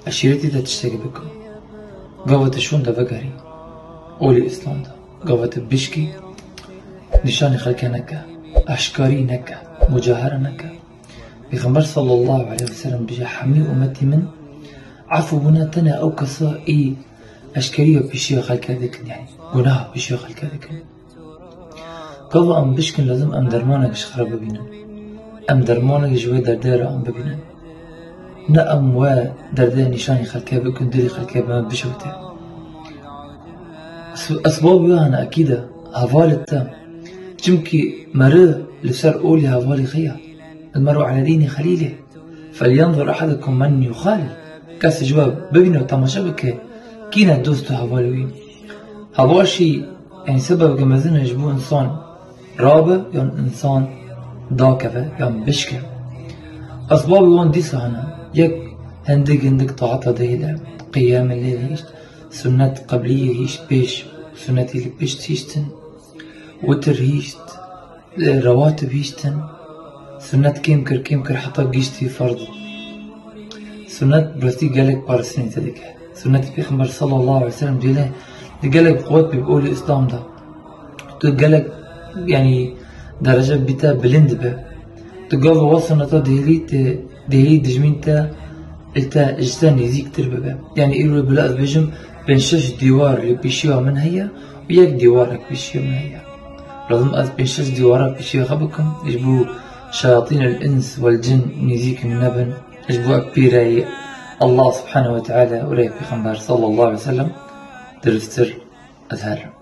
عشيرتي دا تشتكي بكم قوة شون دا بقري أولي إسلام دا قوة بشكي نشاني خلقها نكا أشكاري نكا مجاهرة نكا بيغمبر صلى الله عليه وسلم بجا حمي أمتي من عفو بناتنا أو كسائي أشكارية بشيء خلقها ذكن يعني قناها بشيء خلقها ذكن قوة أم بشكن لازم أم درمانك شخرب ببينا أم درمانك جوي دردارة أم ببينا نأم و دردار نشاني خلقها بكن دلي خلقها بما بشوته أسباب أنا أكيد هفالتا جمكي مرة لسر أولي هفالي خيا المرء على دين خليله فلينظر أحدكم من يخالل كاس جواب ببينه تماشا بك كينا دوستو هفالوين هفاشي يعني سبب جمازين يجبو إنسان رابع يعني إنسان داكفة يعني بشكة أسباب وان دي سهنا يك هندك طاعتا دهيلا قيام الليل هيش سنة قبلية هيش بيش سنة اللي بيش هيشتن وتر هيشت رواتب هيشتن سنة كيمكر حتى جيشتي فرض سنة برستي قالك بارسنين تدك سنة بيغمبر صلى الله عليه وسلم ديله قالك قوات بيقول الإسلام ده قالك يعني درجة بتا بلند به تقاضى وصلنا تا دهلي دجمين تا إلتا إجتان يزيك تربه يعني إيرو بلا بجم بين شش ديوار اللي بيشيوها من هي وياك ديوارك بيشيوها من هي لازم بين شش ديوارك بيشيوها خبكم يجبو شياطين الإنس والجن نزيك من نبن يجبو أكبيري الله سبحانه وتعالى وريه بيغمبر صلى الله عليه وسلم درستر أزهر